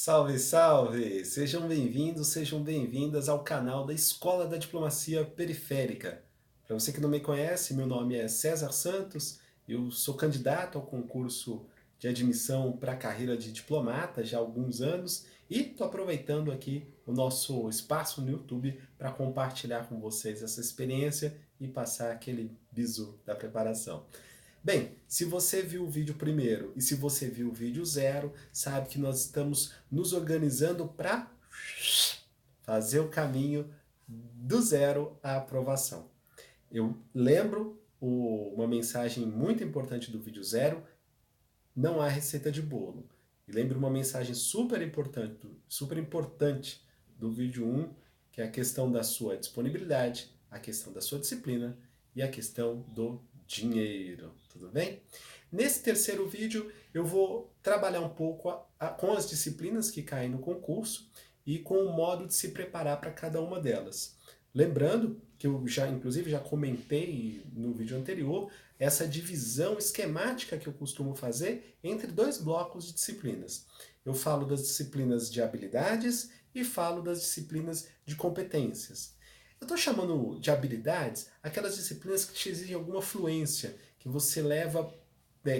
Salve, salve! Sejam bem-vindos, sejam bem-vindas ao canal da Escola da Diplomacia Periférica. Para você que não me conhece, meu nome é César Santos, eu sou candidato ao concurso de admissão para a carreira de diplomata já há alguns anos e estou aproveitando aqui o nosso espaço no YouTube para compartilhar com vocês essa experiência e passar aquele bizu da preparação. Bem, se você viu o vídeo primeiro e se você viu o vídeo zero, sabe que nós estamos nos organizando para fazer o caminho do zero à aprovação. Eu lembro uma mensagem muito importante do vídeo zero: não há receita de bolo. E lembro uma mensagem super importante do vídeo 1, que é a questão da sua disponibilidade, a questão da sua disciplina e a questão do dinheiro, tudo bem? Nesse terceiro vídeo eu vou trabalhar um pouco com as disciplinas que caem no concurso e com o modo de se preparar para cada uma delas. Lembrando que eu inclusive já comentei no vídeo anterior essa divisão esquemática que eu costumo fazer entre dois blocos de disciplinas. Eu falo das disciplinas de habilidades e falo das disciplinas de competências. Eu estou chamando de habilidades aquelas disciplinas que te exigem alguma fluência, que você leva,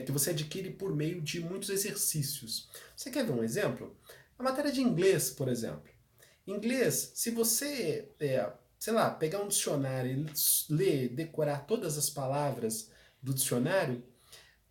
que você adquire por meio de muitos exercícios. Você quer ver um exemplo? A matéria de inglês, por exemplo. Inglês, se você, sei lá, pegar um dicionário e ler, decorar todas as palavras do dicionário,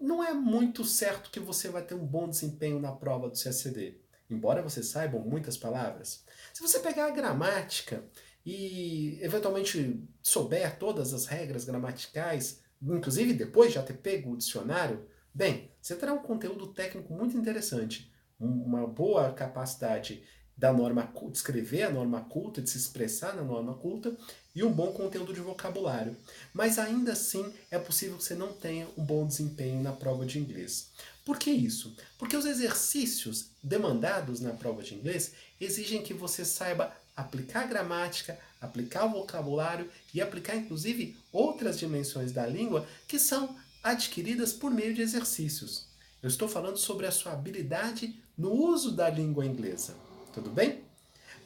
não é muito certo que você vai ter um bom desempenho na prova do CACD, embora você saiba muitas palavras. Se você pegar a gramática e eventualmente souber todas as regras gramaticais, inclusive depois de já ter pego o dicionário, bem, você terá um conteúdo técnico muito interessante, uma boa capacidade da norma, de escrever a norma culta, de se expressar na norma culta e um bom conteúdo de vocabulário. Mas ainda assim é possível que você não tenha um bom desempenho na prova de inglês. Por que isso? Porque os exercícios demandados na prova de inglês exigem que você saiba aplicar a gramática, aplicar o vocabulário e aplicar inclusive outras dimensões da língua que são adquiridas por meio de exercícios. Eu estou falando sobre a sua habilidade no uso da língua inglesa. Tudo bem?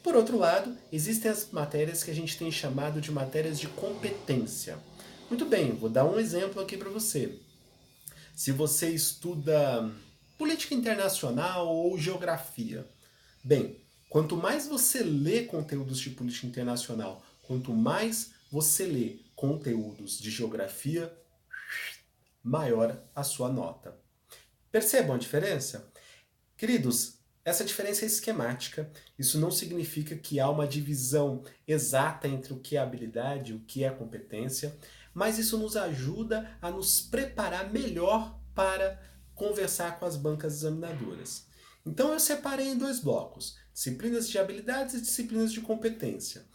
Por outro lado, existem as matérias que a gente tem chamado de matérias de competência. Muito bem, vou dar um exemplo aqui para você. Se você estuda política internacional ou geografia, bem, quanto mais você lê conteúdos de política internacional, quanto mais você lê conteúdos de geografia, maior a sua nota. Percebam a diferença? Queridos, essa diferença é esquemática. Isso não significa que há uma divisão exata entre o que é habilidade e o que é competência, mas isso nos ajuda a nos preparar melhor para conversar com as bancas examinadoras. Então eu separei em dois blocos: disciplinas de habilidades e disciplinas de competência.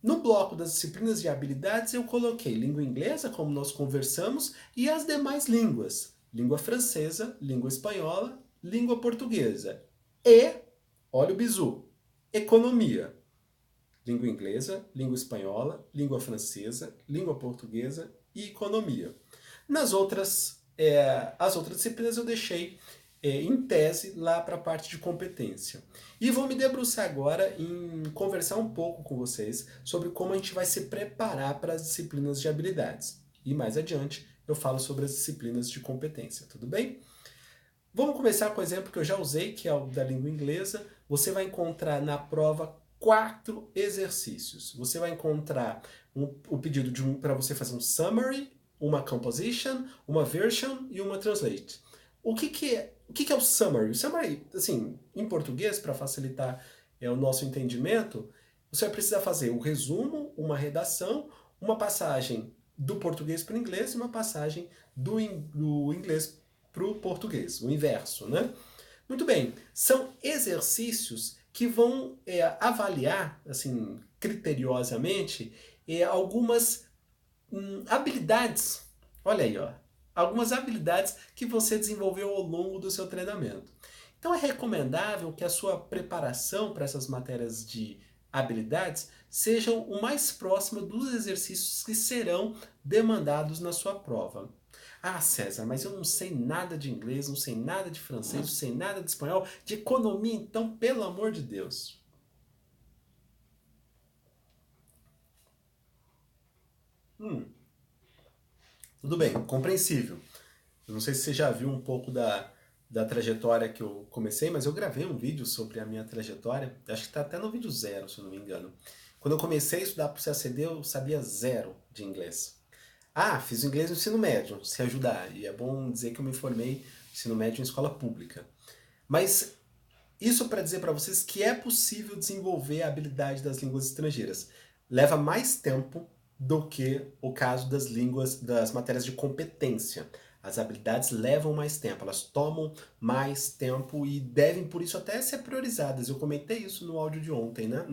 No bloco das disciplinas de habilidades eu coloquei língua inglesa, como nós conversamos, e as demais línguas: língua francesa, língua espanhola, língua portuguesa. E, olha o bizu, economia. Língua inglesa, língua espanhola, língua francesa, língua portuguesa e economia. As outras disciplinas eu deixei em tese lá para a parte de competência. E vou me debruçar agora em conversar um pouco com vocês sobre como a gente vai se preparar para as disciplinas de habilidades. E mais adiante eu falo sobre as disciplinas de competência, tudo bem? Vamos começar com o exemplo que eu já usei, que é o da língua inglesa. Você vai encontrar na prova 4 exercícios. Você vai encontrar o pedido para você fazer um summary, uma composition, uma version e uma translate. O que é o summary? O summary, assim, em português, para facilitar o nosso entendimento, você vai precisar fazer o resumo, uma redação, uma passagem do português para o inglês e uma passagem do inglês para o português, o inverso, né? Muito bem, são exercícios que vão avaliar, assim, criteriosamente, algumas habilidades. Olha aí, ó, algumas habilidades que você desenvolveu ao longo do seu treinamento. Então é recomendável que a sua preparação para essas matérias de habilidades sejam o mais próxima dos exercícios que serão demandados na sua prova. Ah, César, mas eu não sei nada de inglês, não sei nada de francês, não sei nada de espanhol, de economia, então, pelo amor de Deus. Hum, tudo bem, compreensível. Eu não sei se você já viu um pouco da trajetória que eu comecei, mas eu gravei um vídeo sobre a minha trajetória. Acho que está até no vídeo zero, se eu não me engano. Quando eu comecei a estudar para o CACD, eu sabia zero de inglês. Ah, fiz inglês no ensino médio, se ajudar. E é bom dizer que eu me formei no ensino médio em escola pública. Mas isso para dizer para vocês que é possível desenvolver a habilidade das línguas estrangeiras. Leva mais tempo do que o caso das línguas, das matérias de competência. As habilidades levam mais tempo, elas tomam mais tempo e devem, por isso, até ser priorizadas. Eu comentei isso no áudio de ontem, né?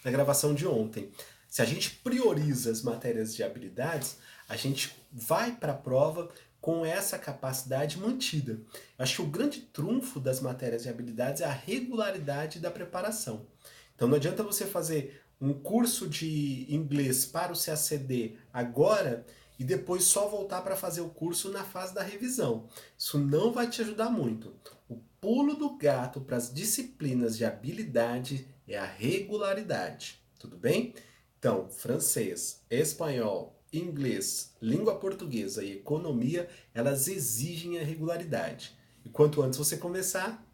Na gravação de ontem. Se a gente prioriza as matérias de habilidades, a gente vai para a prova com essa capacidade mantida. Acho que o grande trunfo das matérias de habilidades é a regularidade da preparação. Então não adianta você fazer um curso de inglês para o CACD agora e depois só voltar para fazer o curso na fase da revisão. Isso não vai te ajudar muito. O pulo do gato para as disciplinas de habilidade é a regularidade. Tudo bem? Então, francês, espanhol, inglês, língua portuguesa e economia, elas exigem a regularidade. E quanto antes você começar,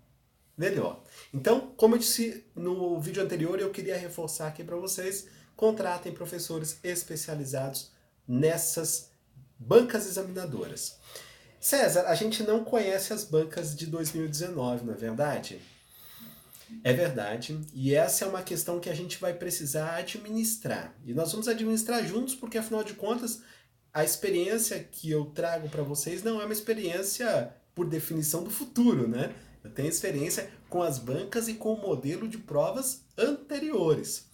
melhor. Então, como eu disse no vídeo anterior, eu queria reforçar aqui para vocês, contratem professores especializados nessas bancas examinadoras. César, a gente não conhece as bancas de 2019, não é verdade? É verdade, e essa é uma questão que a gente vai precisar administrar. E nós vamos administrar juntos, porque afinal de contas, a experiência que eu trago para vocês não é uma experiência por definição do futuro, né? Eu tenho experiência com as bancas e com o modelo de provas anteriores.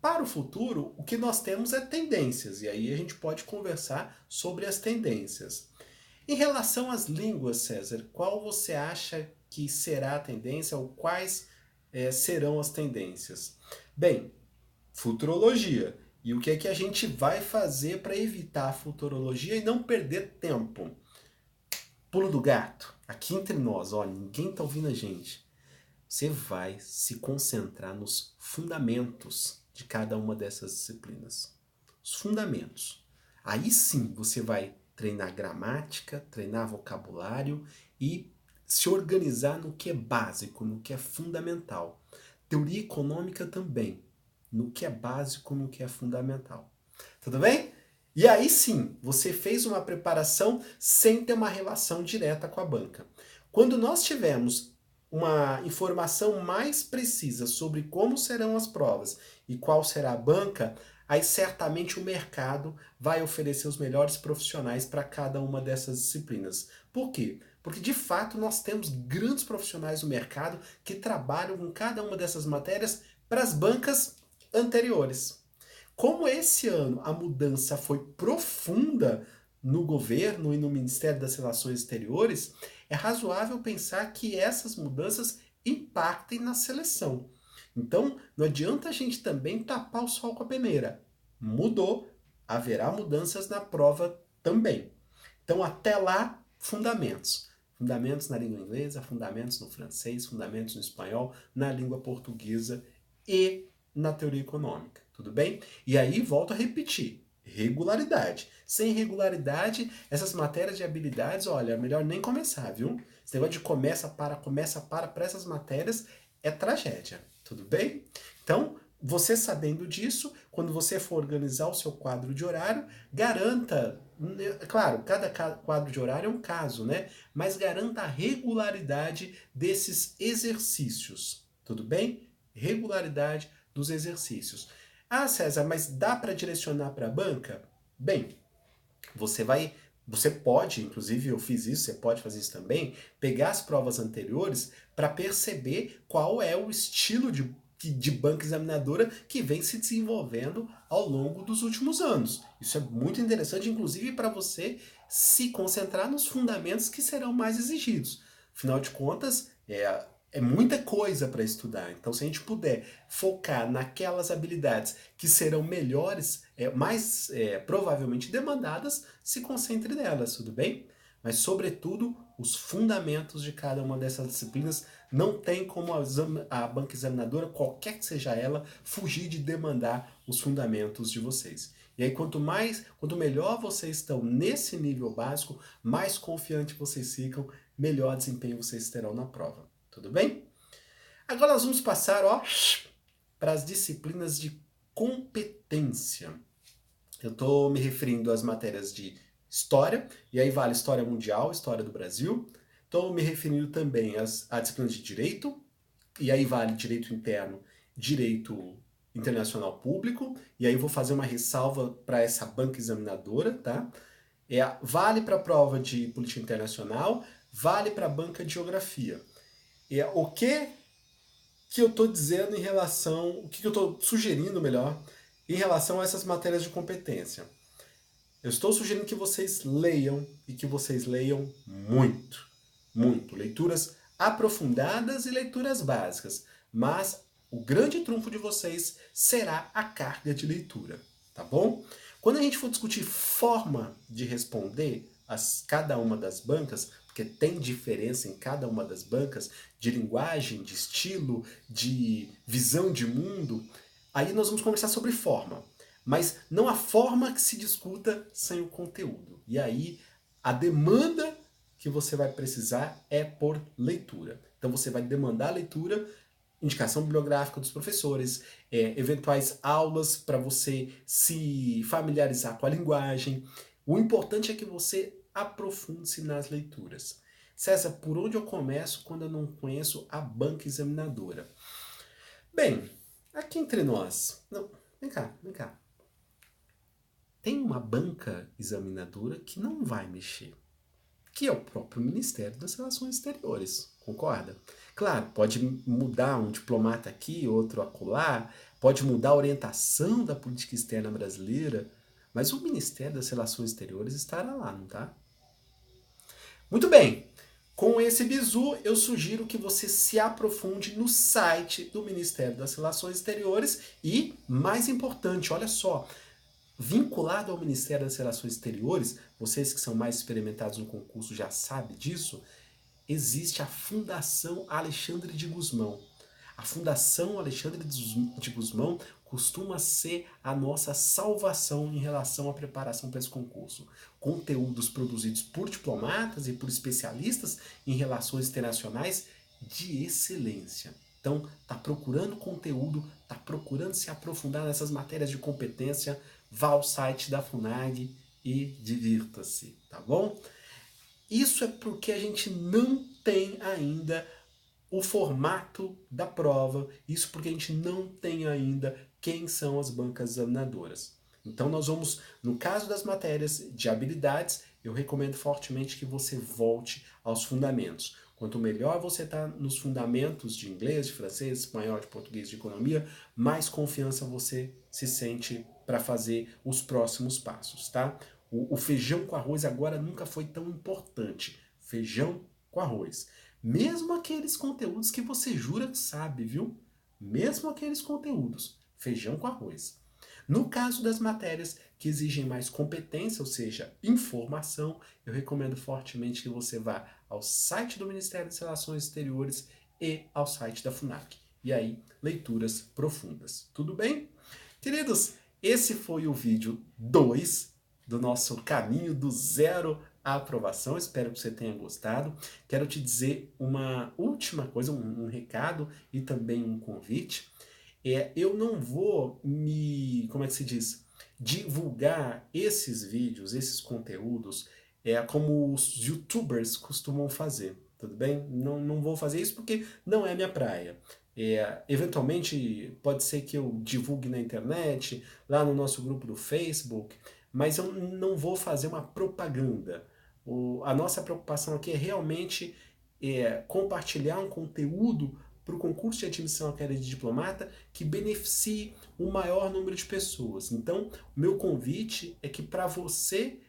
Para o futuro, o que nós temos é tendências, e aí a gente pode conversar sobre as tendências. Em relação às línguas, César, qual você acha que será a tendência ou quais serão as tendências? Bem, futurologia. E o que é que a gente vai fazer para evitar a futurologia e não perder tempo? Pulo do gato. Aqui entre nós, olha, ninguém está ouvindo a gente. Você vai se concentrar nos fundamentos de cada uma dessas disciplinas. Os fundamentos. Aí sim você vai treinar gramática, treinar vocabulário e se organizar no que é básico, no que é fundamental. Teoria econômica também, no que é básico, no que é fundamental. Tudo bem? E aí sim, você fez uma preparação sem ter uma relação direta com a banca. Quando nós tivermos uma informação mais precisa sobre como serão as provas e qual será a banca, aí certamente o mercado vai oferecer os melhores profissionais para cada uma dessas disciplinas. Por quê? Porque de fato nós temos grandes profissionais no mercado que trabalham com cada uma dessas matérias para as bancas anteriores. Como esse ano a mudança foi profunda no governo e no Ministério das Relações Exteriores, é razoável pensar que essas mudanças impactem na seleção. Então, não adianta a gente também tapar o sol com a peneira. Mudou, haverá mudanças na prova também. Então, até lá, fundamentos. Fundamentos na língua inglesa, fundamentos no francês, fundamentos no espanhol, na língua portuguesa e na teoria econômica. Tudo bem? E aí, volto a repetir. Regularidade. Sem regularidade, essas matérias de habilidades, olha, é melhor nem começar, viu? Esse negócio de começa, para essas matérias é tragédia. Tudo bem? Então, você sabendo disso, quando você for organizar o seu quadro de horário, garanta, claro, cada quadro de horário é um caso, né? Mas garanta a regularidade desses exercícios. Tudo bem? Regularidade dos exercícios. Ah, César, mas dá para direcionar para a banca? Bem, você pode, inclusive eu fiz isso, você pode fazer isso também, pegar as provas anteriores para perceber qual é o estilo de banca examinadora que vem se desenvolvendo ao longo dos últimos anos. Isso é muito interessante, inclusive para você se concentrar nos fundamentos que serão mais exigidos. Afinal de contas, é muita coisa para estudar. Então, se a gente puder focar naquelas habilidades que serão melhores, mais provavelmente demandadas, se concentre nelas, tudo bem? Mas, sobretudo, os fundamentos de cada uma dessas disciplinas não tem como a banca examinadora, qualquer que seja ela, fugir de demandar os fundamentos de vocês. E aí, quanto melhor vocês estão nesse nível básico, mais confiante vocês ficam, melhor desempenho vocês terão na prova. Tudo bem? Agora nós vamos passar, para as disciplinas de competência. Eu estou me referindo às matérias de História, e aí vale História Mundial, História do Brasil. Estou me referindo também à disciplina de Direito, e aí vale Direito Interno, Direito Internacional Público, e aí vou fazer uma ressalva para essa banca examinadora, tá? Vale para a prova de Política Internacional, vale para a banca de Geografia. O que eu estou dizendo em relação, o que eu estou sugerindo, melhor, em relação a essas matérias de competência? Eu estou sugerindo que vocês leiam, e que vocês leiam muito, muito. Leituras aprofundadas e leituras básicas. Mas o grande trunfo de vocês será a carga de leitura, tá bom? Quando a gente for discutir forma de responder cada uma das bancas, porque tem diferença em cada uma das bancas, de linguagem, de estilo, de visão de mundo, aí nós vamos conversar sobre forma. Mas não há forma que se discuta sem o conteúdo. E aí a demanda que você vai precisar é por leitura. Então você vai demandar leitura, indicação bibliográfica dos professores, eventuais aulas para você se familiarizar com a linguagem. O importante é que você aprofunde-se nas leituras. César, por onde eu começo quando eu não conheço a banca examinadora? Bem, aqui entre nós... Não, vem cá. Tem uma banca examinadora que não vai mexer, que é o próprio Ministério das Relações Exteriores, concorda? Claro, pode mudar um diplomata aqui, outro acolá, pode mudar a orientação da política externa brasileira, mas o Ministério das Relações Exteriores estará lá, não tá? Muito bem, com esse bizu eu sugiro que você se aprofunde no site do Ministério das Relações Exteriores e, mais importante, olha só, vinculado ao Ministério das Relações Exteriores, vocês que são mais experimentados no concurso já sabem disso, existe a Fundação Alexandre de Gusmão. A Fundação Alexandre de Gusmão costuma ser a nossa salvação em relação à preparação para esse concurso. Conteúdos produzidos por diplomatas e por especialistas em relações internacionais de excelência. Então, está procurando conteúdo, está procurando se aprofundar nessas matérias de competência, vá ao site da FUNAG e divirta-se, tá bom? Isso é porque a gente não tem ainda o formato da prova, isso porque a gente não tem ainda quem são as bancas examinadoras. Então nós vamos, no caso das matérias de habilidades, eu recomendo fortemente que você volte aos fundamentos. Quanto melhor você está nos fundamentos de inglês, de francês, de espanhol, de português, de economia, mais confiança você se sente para fazer os próximos passos, tá? O feijão com arroz agora nunca foi tão importante. Feijão com arroz. Mesmo aqueles conteúdos que você jura que sabe, viu? Mesmo aqueles conteúdos. Feijão com arroz. No caso das matérias que exigem mais competência, ou seja, informação, eu recomendo fortemente que você vá ao site do Ministério das Relações Exteriores e ao site da FUNAC. E aí, leituras profundas. Tudo bem? Queridos, esse foi o vídeo 2 do nosso caminho do zero à aprovação. Espero que você tenha gostado. Quero te dizer uma última coisa, um recado e também um convite. Eu não vou como é que se diz? Divulgar esses vídeos, esses conteúdos, como os YouTubers costumam fazer, tudo bem? Não vou fazer isso porque não é minha praia. Eventualmente pode ser que eu divulgue na internet, lá no nosso grupo do Facebook, mas eu não vou fazer uma propaganda. A nossa preocupação aqui é realmente compartilhar um conteúdo para o concurso de admissão à carreira de diplomata que beneficie o maior número de pessoas. Então, o meu convite é que para você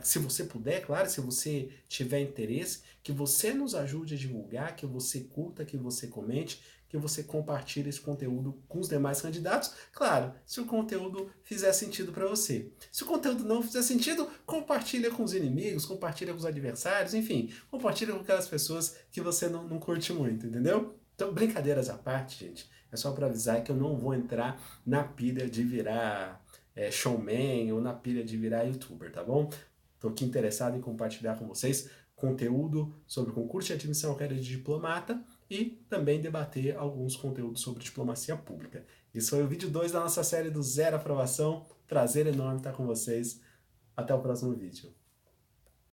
se você puder, claro, se você tiver interesse, que você nos ajude a divulgar, que você curta, que você comente, que você compartilhe esse conteúdo com os demais candidatos. Claro, se o conteúdo fizer sentido para você. Se o conteúdo não fizer sentido, compartilha com os inimigos, compartilha com os adversários, enfim, compartilha com aquelas pessoas que você não curte muito, entendeu? Então, brincadeiras à parte, gente, é só para avisar que eu não vou entrar na pilha de virar showman ou na pilha de virar youtuber, tá bom? Estou aqui interessado em compartilhar com vocês conteúdo sobre concurso de admissão à carreira de diplomata e também debater alguns conteúdos sobre diplomacia pública. Esse foi o vídeo 2 da nossa série do Zero Aprovação. Prazer enorme estar com vocês. Até o próximo vídeo.